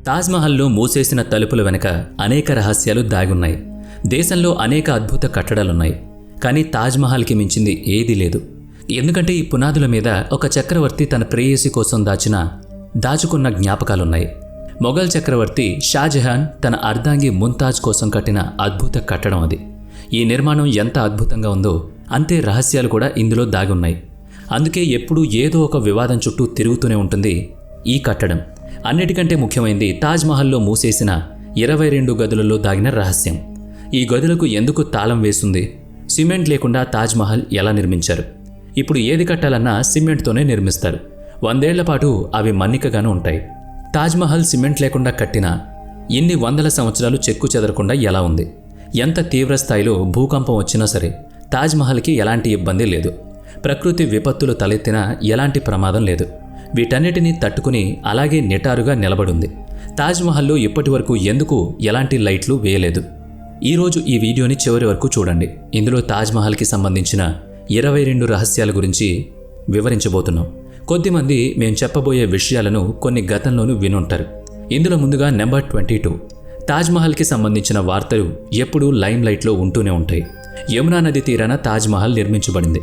తాజ్మహల్లో మూసేసిన తలుపుల వెనుక అనేక రహస్యాలు దాగున్నాయి. దేశంలో అనేక అద్భుత కట్టడాలున్నాయి. కానీ తాజ్మహల్కి మించింది ఏదీ లేదు. ఎందుకంటే ఈ పునాదుల మీద ఒక చక్రవర్తి తన ప్రేయసి కోసం దాచుకున్న జ్ఞాపకాలున్నాయి. మొఘల్ చక్రవర్తి షాజహాన్ తన అర్ధాంగి ముంతాజ్ కోసం కట్టిన అద్భుత కట్టడం అది. ఈ నిర్మాణం ఎంత అద్భుతంగా ఉందో అంతే రహస్యాలు కూడా ఇందులో దాగున్నాయి. అందుకే ఎప్పుడూ ఏదో ఒక వివాదం చుట్టూ తిరుగుతూనే ఉంటుంది ఈ కట్టడం. అన్నిటికంటే ముఖ్యమైనది తాజ్మహల్లో మూసేసిన 22 గదులలో దాగిన రహస్యం. ఈ గదులకు ఎందుకు తాళం వేస్తుంది? సిమెంట్ లేకుండా తాజ్మహల్ ఎలా నిర్మించారు? ఇప్పుడు ఏది కట్టాలన్నా సిమెంట్తోనే నిర్మిస్తారు. 100 ఏళ్ల పాటు అవి మన్నికగానే ఉంటాయి. తాజ్మహల్ సిమెంట్ లేకుండా కట్టినా ఇన్ని వందల సంవత్సరాలు చెక్కు చెదరకుండా ఎలా ఉంది? ఎంత తీవ్ర స్థాయిలో భూకంపం వచ్చినా సరే తాజ్మహల్కి ఎలాంటి ఇబ్బంది లేదు. ప్రకృతి విపత్తులు తలెత్తినా ఎలాంటి ప్రమాదం లేదు. వీటన్నిటినీ తట్టుకుని అలాగే నిటారుగా నిలబడుంది. తాజ్మహల్లో ఇప్పటి వరకు ఎందుకు ఎలాంటి లైట్లు వేయలేదు? ఈరోజు ఈ వీడియోని చివరి వరకు చూడండి. ఇందులో తాజ్మహల్కి సంబంధించిన 22 రహస్యాల గురించి వివరించబోతున్నాం. కొద్దిమంది మేము చెప్పబోయే విషయాలను కొన్ని గతంలోనూ వినుంటారు. ఇందులో ముందుగా నెంబర్ 22. తాజ్మహల్కి సంబంధించిన వార్తలు ఎప్పుడూ లైమ్ లైట్లో ఉంటూనే ఉంటాయి. యమునా నది తీరాన తాజ్మహల్ నిర్మించబడింది.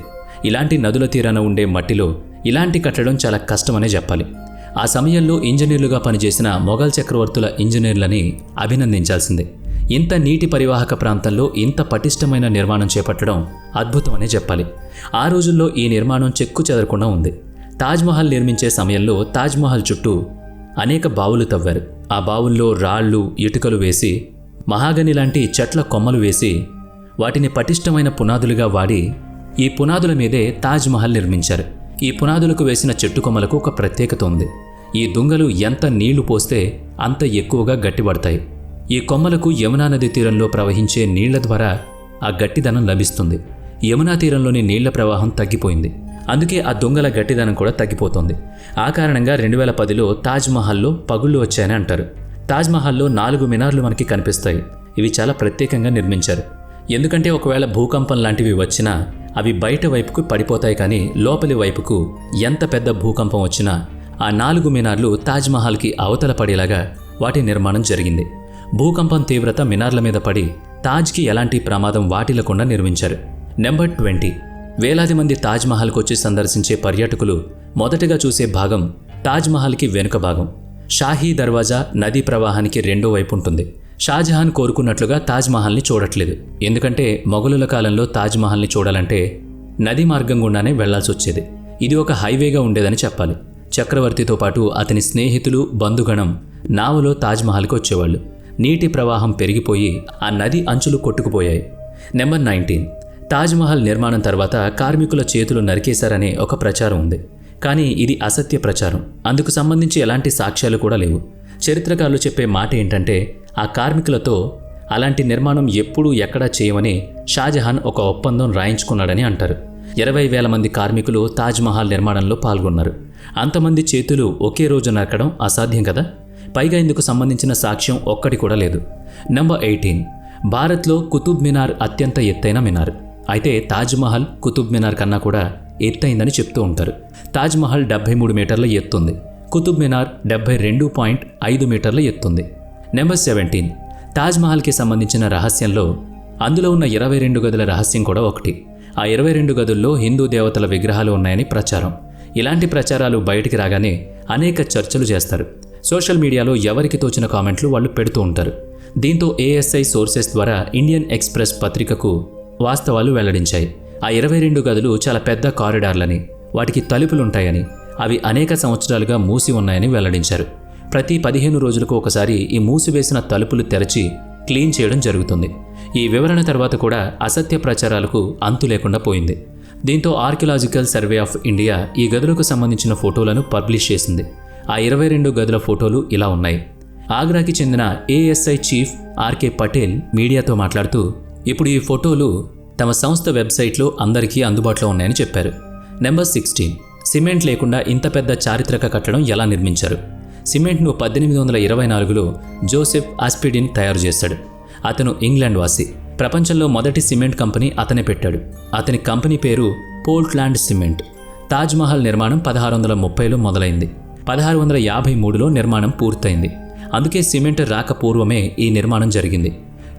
ఇలాంటి నదుల తీరాన ఉండే మట్టిలో ఇలాంటి కట్టడం చాలా కష్టమనే చెప్పాలి. ఆ సమయంలో ఇంజనీర్లుగా పనిచేసిన మొఘల్ చక్రవర్తుల ఇంజనీర్లని అభినందించాల్సిందే. ఇంత నీటి పరివాహక ప్రాంతంలో ఇంత పటిష్టమైన నిర్మాణం చేపట్టడం అద్భుతమనే చెప్పాలి. ఆ రోజుల్లో ఈ నిర్మాణం చెక్కు చెదరకుండా ఉంది. తాజ్మహల్ నిర్మించే సమయంలో తాజ్మహల్ చుట్టూ అనేక బావులు తవ్వారు. ఆ బావుల్లో రాళ్ళు, ఇటుకలు వేసి, మహాగని లాంటి చెట్ల కొమ్మలు వేసి వాటిని పటిష్టమైన పునాదులుగా వాడి ఈ పునాదుల మీదే తాజ్మహల్ నిర్మించారు. ఈ పునాదులకు వేసిన చెట్టు కొమ్మలకు ఒక ప్రత్యేకత ఉంది. ఈ దుంగలు ఎంత నీళ్లు పోస్తే అంత ఎక్కువగా గట్టిపడతాయి. ఈ కొమ్మలకు యమునా నది తీరంలో ప్రవహించే నీళ్ల ద్వారా ఆ గట్టిదనం లభిస్తుంది. యమునా తీరంలోని నీళ్ల ప్రవాహం తగ్గిపోయింది. అందుకే ఆ దుంగల గట్టిదనం కూడా తగ్గిపోతుంది. ఆ కారణంగా 2010లో తాజ్మహల్లో పగుళ్లు వచ్చాయని అంటారు. తాజ్మహల్లో 4 మినార్లు మనకి కనిపిస్తాయి. ఇవి చాలా ప్రత్యేకంగా నిర్మించారు. ఎందుకంటే ఒకవేళ భూకంపం లాంటివి వచ్చినా అవి బయట వైపుకు పడిపోతాయి. కానీ లోపలి వైపుకు ఎంత పెద్ద భూకంపం వచ్చినా ఆ 4 మినార్లు తాజ్మహల్కి అవతల పడేలాగా వాటి నిర్మాణం జరిగింది. భూకంపం తీవ్రత మినార్ల మీద పడి తాజ్కి ఎలాంటి ప్రమాదం వాటిల్లకుండా నిర్మించారు. నెంబర్ 20. వేలాది మంది తాజ్మహల్కి వచ్చి సందర్శించే పర్యాటకులు మొదటగా చూసే భాగం తాజ్మహల్కి వెనుక భాగం. షాహీ దర్వాజా నదీ ప్రవాహానికి రెండో వైపు ఉంటుంది. షాజహాన్ కోరుకున్నట్లుగా తాజ్మహల్ని చూడట్లేదు. ఎందుకంటే మొఘలుల కాలంలో తాజ్మహల్ని చూడాలంటే నది మార్గం గుండానే వెళ్లాల్సి వచ్చేది. ఇది ఒక హైవేగా ఉండేదని చెప్పాలి. చక్రవర్తితో పాటు అతని స్నేహితులు, బంధుగణం నావలో తాజ్మహల్కి వచ్చేవాళ్ళు. నీటి ప్రవాహం పెరిగిపోయి ఆ నది అంచులు కొట్టుకుపోయాయి. నెంబర్ 19. తాజ్మహల్ నిర్మాణం తర్వాత కార్మికుల చేతులు నరికేశారనే ఒక ప్రచారం ఉంది. కానీ ఇది అసత్య ప్రచారం. అందుకు సంబంధించి ఎలాంటి సాక్ష్యాలు కూడా లేవు. చరిత్రకారులు చెప్పే మాట ఏంటంటే ఆ కార్మికులతో అలాంటి నిర్మాణం ఎప్పుడూ ఎక్కడా చేయమని షాజహాన్ ఒక ఒప్పందం రాయించుకున్నాడని అంటారు. 20,000 మంది కార్మికులు తాజ్మహల్ నిర్మాణంలో పాల్గొన్నారు. అంతమంది చేతులు ఒకే రోజు నరకడం అసాధ్యం కదా. పైగా ఇందుకు సంబంధించిన సాక్ష్యం ఒక్కటి కూడా లేదు. నెంబర్ 18. భారత్లో కుతుబ్ మినార్ అత్యంత ఎత్తైన మినార్. అయితే తాజ్మహల్ కుతుబ్ మినార్ కన్నా కూడా ఎత్తైందని చెప్తూ ఉంటారు. తాజ్మహల్ 73 మీటర్ల ఎత్తుంది. కుతుబ్ మినార్ 72.5 మీటర్ల ఎత్తుంది. నెంబర్ 17. తాజ్మహల్కి సంబంధించిన రహస్యంలో అందులో ఉన్న 22 గదుల రహస్యం కూడా ఒకటి. ఆ 22 గదుల్లో హిందూ దేవతల విగ్రహాలు ఉన్నాయని ప్రచారం. ఇలాంటి ప్రచారాలు బయటికి రాగానే అనేక చర్చలు చేస్తారు. సోషల్ మీడియాలో ఎవరికి తోచిన కామెంట్లు వాళ్ళు పెడుతూ ఉంటారు. దీంతో ASI సోర్సెస్ ద్వారా ఇండియన్ ఎక్స్ప్రెస్ పత్రికకు వాస్తవాలు వెల్లడించాయి. ఆ 22 గదులు చాలా పెద్ద కారిడార్లని, వాటికి తలుపులుంటాయని, అవి అనేక సంవత్సరాలుగా మూసి ఉన్నాయని వెల్లడించారు. ప్రతి 15 రోజులకు ఒకసారి ఈ మూసివేసిన తలుపులు తెరచి క్లీన్ చేయడం జరుగుతుంది. ఈ వివరణ తర్వాత కూడా అసత్య ప్రచారాలకు అంతు లేకుండా పోయింది. దీంతో ఆర్కియలాజికల్ సర్వే ఆఫ్ ఇండియా ఈ గదులకు సంబంధించిన ఫోటోలను పబ్లిష్ చేసింది. ఆ 22 గదుల ఫోటోలు ఇలా ఉన్నాయి. ఆగ్రాకి చెందిన ASI చీఫ్ RK పటేల్ మీడియాతో మాట్లాడుతూ ఇప్పుడు ఈ ఫోటోలు తమ సంస్థ వెబ్సైట్లో అందరికీ అందుబాటులో ఉన్నాయని చెప్పారు. నెంబర్ 16. సిమెంట్ లేకుండా ఇంత పెద్ద చారిత్రక కట్టడం ఎలా నిర్మించారు? సిమెంట్ను 1824లో జోసెఫ్ ఆస్పిడిన్ తయారు చేశాడు. అతను ఇంగ్లాండ్ వాసి. ప్రపంచంలో మొదటి సిమెంట్ కంపెనీ అతనే పెట్టాడు. అతని కంపెనీ పేరు పోర్ట్లాండ్ సిమెంట్. తాజ్మహల్ నిర్మాణం 1630లో మొదలైంది. 1653లో నిర్మాణం పూర్తయింది. అందుకే సిమెంట్ రాక పూర్వమే ఈ నిర్మాణం జరిగింది.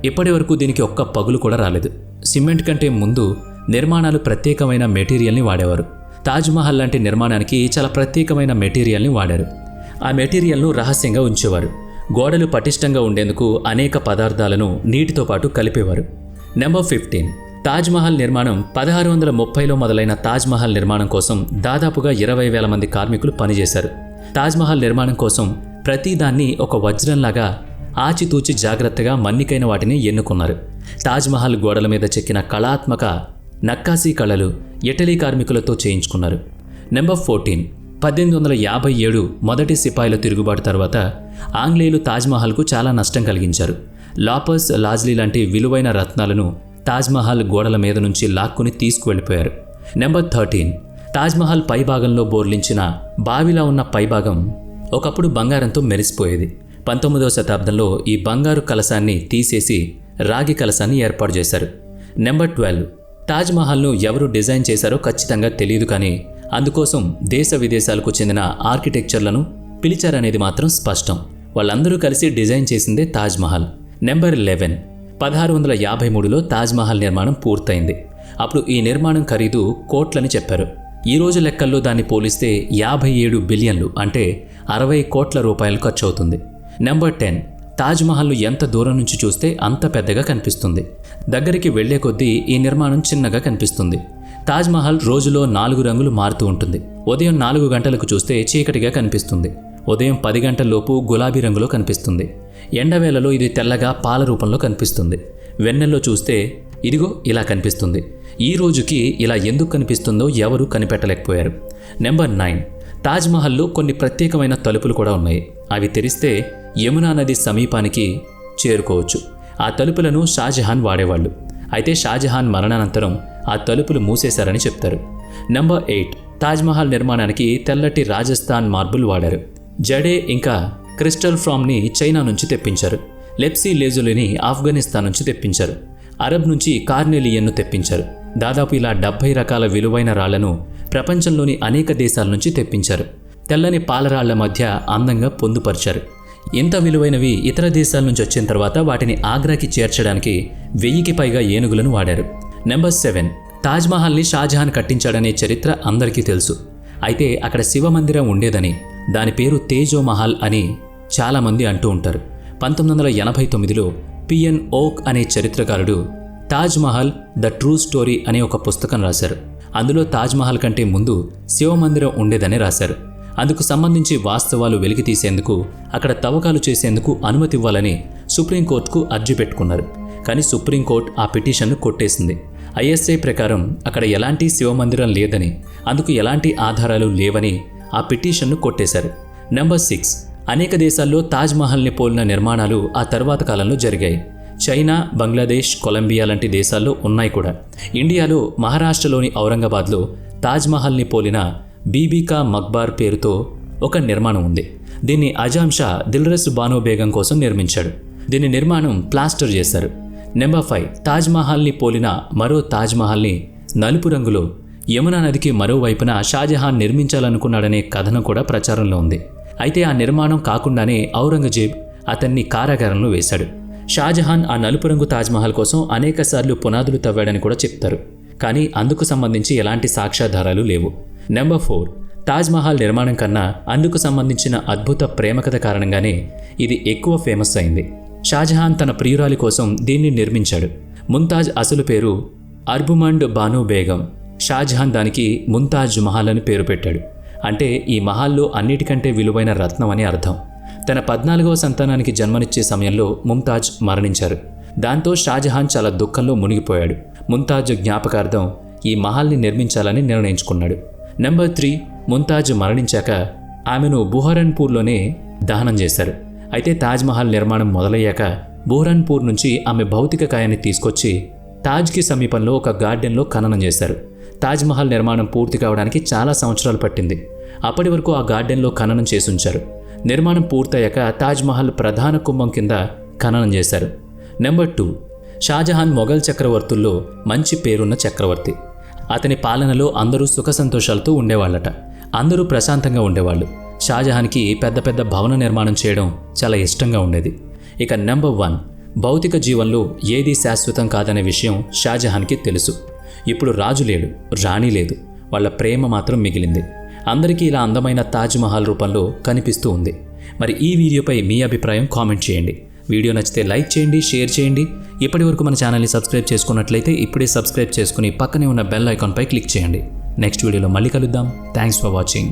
ఇప్పటి వరకు దీనికి ఒక్క పగులు కూడా రాలేదు. సిమెంట్ కంటే ముందు నిర్మాణాలు ప్రత్యేకమైన మెటీరియల్ని వాడేవారు. తాజ్మహల్ లాంటి నిర్మాణానికి చాలా ప్రత్యేకమైన మెటీరియల్ని వాడారు. ఆ మెటీరియల్ను రహస్యంగా ఉంచేవారు. గోడలు పటిష్టంగా ఉండేందుకు అనేక పదార్థాలను నీటితో పాటు కలిపేవారు. నెంబర్ 15. తాజ్మహల్ నిర్మాణం 1630లో మొదలైన తాజ్మహల్ నిర్మాణం కోసం దాదాపుగా 20,000 మంది కార్మికులు పనిచేశారు. తాజ్మహల్ నిర్మాణం కోసం ప్రతిదాన్ని ఒక వజ్రంలాగా ఆచితూచి జాగ్రత్తగా మన్నికైన వాటిని ఎన్నుకున్నారు. తాజ్మహల్ గోడల మీద చెక్కిన కళాత్మక నక్కాసీ కళలు ఇటలీ కార్మికులతో చేయించుకున్నారు. నెంబర్ 14. 1857 మొదటి సిపాయిల తిరుగుబాటు తర్వాత ఆంగ్లేయులు తాజ్మహల్కు చాలా నష్టం కలిగించారు. లాపస్ లాజ్లీ లాంటి విలువైన రత్నాలను తాజ్మహల్ గోడల మీద నుంచి లాక్కుని తీసుకువెళ్ళిపోయారు. నెంబర్ 13. తాజ్మహల్ పైభాగంలో బోర్లించిన బావిలా ఉన్న పైభాగం ఒకప్పుడు బంగారంతో మెరిసిపోయేది. 19వ శతాబ్దంలో ఈ బంగారు కలశాన్ని తీసేసి రాగి కలశాన్ని ఏర్పాటు చేశారు. నెంబర్ 12. తాజ్మహల్ను ఎవరు డిజైన్ చేశారో ఖచ్చితంగా తెలియదు, కానీ అందుకోసం దేశ విదేశాలకు చెందిన ఆర్కిటెక్చర్లను పిలిచారనేది మాత్రం స్పష్టం. వాళ్ళందరూ కలిసి డిజైన్ చేసిందే తాజ్మహల్. నెంబర్ 11. 1653లో తాజ్మహల్ నిర్మాణం పూర్తయింది. అప్పుడు ఈ నిర్మాణం ఖరీదు కోట్లని చెప్పారు. ఈ రోజు లెక్కల్లో దాన్ని పోలిస్తే 57 బిలియన్లు అంటే 60 కోట్ల రూపాయలు ఖర్చు అవుతుంది. నెంబర్ 10. తాజ్మహల్ను ఎంత దూరం నుంచి చూస్తే అంత పెద్దగా కనిపిస్తుంది. దగ్గరికి వెళ్లే కొద్దీ ఈ నిర్మాణం చిన్నగా కనిపిస్తుంది. తాజ్మహల్ రోజులో 4 రంగులు మారుతూ ఉంటుంది. ఉదయం 4 గంటలకు చూస్తే చీకటిగా కనిపిస్తుంది. ఉదయం 10 గంటల్లోపు గులాబీ రంగులో కనిపిస్తుంది. ఎండవేళలో ఇది తెల్లగా పాల రూపంలో కనిపిస్తుంది. వెన్నెల్లో చూస్తే ఇదిగో ఇలా కనిపిస్తుంది. ఈ రోజుకి ఇలా ఎందుకు కనిపిస్తుందో ఎవరూ కనిపెట్టలేకపోయారు. నెంబర్ 9. తాజ్మహల్లో కొన్ని ప్రత్యేకమైన తలుపులు కూడా ఉన్నాయి. అవి తెరిస్తే యమునా నది సమీపానికి చేరుకోవచ్చు. ఆ తలుపులను షాజహాన్ వాడేవాళ్ళు. అయితే షాజహాన్ మరణానంతరం ఆ తలుపులు మూసేశారని చెప్తారు. నెంబర్ 8. తాజ్మహల్ నిర్మాణానికి తెల్లటి రాజస్థాన్ మార్బుల్ వాడారు. జడే ఇంకా క్రిస్టల్ ఫ్రామ్ని చైనా నుంచి తెప్పించారు. లెప్సీ లేజులిని ఆఫ్ఘనిస్తాన్ నుంచి తెప్పించారు. అరబ్ నుంచి కార్నెలియన్ను తెప్పించారు. దాదాపు ఇలా 70 రకాల విలువైన రాళ్లను ప్రపంచంలోని అనేక దేశాల నుంచి తెప్పించారు. తెల్లని పాలరాళ్ల మధ్య అందంగా పొందుపరిచారు. ఇంత విలువైనవి ఇతర దేశాల నుంచి వచ్చిన తర్వాత వాటిని ఆగ్రాకి చేర్చడానికి 1000కి పైగా ఏనుగులను వాడారు. నెంబర్ 7. తాజ్మహల్ని షాజహాన్ కట్టించాడనే చరిత్ర అందరికీ తెలుసు. అయితే అక్కడ శివమందిరం ఉండేదని, దాని పేరు తేజోమహల్ అని చాలామంది అంటూ ఉంటారు. 1989లో పిఎన్ ఓక్ అనే చరిత్రకారుడు తాజ్మహల్ ద ట్రూ స్టోరీ అనే ఒక పుస్తకం రాశారు. అందులో తాజ్మహల్ కంటే ముందు శివమందిరం ఉండేదని రాశారు. అందుకు సంబంధించి వాస్తవాలు వెలికి తీసేందుకు, అక్కడ తవ్వకాలు చేసేందుకు అనుమతి ఇవ్వాలని సుప్రీంకోర్టుకు అర్జీ పెట్టుకున్నారు. కానీ సుప్రీంకోర్టు ఆ పిటిషన్ను కొట్టేసింది. ఐఎస్ఐ ప్రకారం అక్కడ ఎలాంటి శివమందిరం లేదని, అందుకు ఎలాంటి ఆధారాలు లేవని ఆ పిటిషన్ను కొట్టేశారు. నెంబర్ 6. అనేక దేశాల్లో తాజ్మహల్ని పోలిన నిర్మాణాలు ఆ తర్వాత కాలంలో జరిగాయి. చైనా, బంగ్లాదేశ్, కొలంబియా లాంటి దేశాల్లో ఉన్నాయి కూడా. ఇండియాలో మహారాష్ట్రలోని ఔరంగాబాద్లో తాజ్మహల్ని పోలిన బీబీకా మక్బార్ పేరుతో ఒక నిర్మాణం ఉంది. దీన్ని అజాం షా దిల్రస్ బానో బేగం కోసం నిర్మించాడు. దీని నిర్మాణం ప్లాస్టర్ చేశారు. నెంబర్ 5. తాజ్మహల్ని పోలిన మరో తాజ్మహల్ని నలుపు రంగులో యమునా నదికి మరోవైపున షాజహాన్ నిర్మించాలనుకున్నాడనే కథనం కూడా ప్రచారంలో ఉంది. అయితే ఆ నిర్మాణం కాకుండానే ఔరంగజేబ్ అతన్ని కారాగారంలో వేశాడు. షాజహాన్ ఆ నలుపు రంగు తాజ్మహల్ కోసం అనేకసార్లు పునాదులు తవ్వాడని కూడా చెప్తారు. కానీ అందుకు సంబంధించి ఎలాంటి సాక్ష్యాధారాలు లేవు. నెంబర్ 4. తాజ్మహల్ నిర్మాణం కన్నా అందుకు సంబంధించిన అద్భుత ప్రేమకథ కారణంగానే ఇది ఎక్కువ ఫేమస్ అయింది. షాజహాన్ తన ప్రియురాలి కోసం దీన్ని నిర్మించాడు. ముంతాజ్ అసలు పేరు అర్బుమండ్ బానో బేగం. షాజహాన్ దానికి ముంతాజ్ మహల్ అని పేరు పెట్టాడు. అంటే ఈ మహల్లో అన్నిటికంటే విలువైన రత్నం అని అర్థం. తన 14వ సంతానానికి జన్మనిచ్చే సమయంలో ముంతాజ్ మరణించారు. దాంతో షాజహాన్ చాలా దుఃఖంలో మునిగిపోయాడు. ముంతాజ్ జ్ఞాపకార్థం ఈ మహల్ని నిర్మించాలని నిర్ణయించుకున్నాడు. నెంబర్ 3. ముంతాజ్ మరణించాక ఆమెను బుహరన్పూర్లోనే దహనం చేశారు. అయితే తాజ్మహల్ నిర్మాణం మొదలయ్యాక బుహరన్పూర్ నుంచి ఆమె భౌతిక కాయాన్ని తీసుకొచ్చి తాజ్కి సమీపంలో ఒక గార్డెన్లో ఖననం చేశారు. తాజ్మహల్ నిర్మాణం పూర్తి కావడానికి చాలా సంవత్సరాలు పట్టింది. అప్పటి వరకు ఆ గార్డెన్లో ఖననం చేసుంచారు. నిర్మాణం పూర్తయ్యాక తాజ్మహల్ ప్రధాన కుంభం కింద ఖననం చేశారు. నెంబర్ 2. షాజహాన్ మొఘల్ చక్రవర్తుల్లో మంచి పేరున్న చక్రవర్తి. అతని పాలనలో అందరూ సుఖ సంతోషాలతో ఉండేవాళ్ళట. అందరూ ప్రశాంతంగా ఉండేవాళ్ళు. షాజహాన్కి పెద్ద పెద్ద భవన నిర్మాణం చేయడం చాలా ఇష్టంగా ఉండేది. ఇక నెంబర్ 1, భౌతిక జీవంలో ఏదీ శాశ్వతం కాదనే విషయం షాజహాన్కి తెలుసు. ఇప్పుడు రాజు లేడు, రాణి లేదు, వాళ్ళ ప్రేమ మాత్రం మిగిలింది. అందరికీ ఇలా అందమైన తాజ్మహల్ రూపంలో కనిపిస్తూ ఉంది. మరి ఈ వీడియోపై మీ అభిప్రాయం కామెంట్ చేయండి. వీడియో నచ్చితే లైక్ చేయండి, షేర్ చేయండి. ఇప్పటి వరకు మన ఛానల్ని సబ్స్క్రైబ్ చేసుకున్నట్లయితే ఇప్పుడే సబ్స్క్రైబ్ చేసుకుని పక్కనే ఉన్న బెల్ ఐకాన్పై క్లిక్ చేయండి. నెక్స్ట్ వీడియోలో మళ్ళీ కలుద్దాం. Thanks for watching.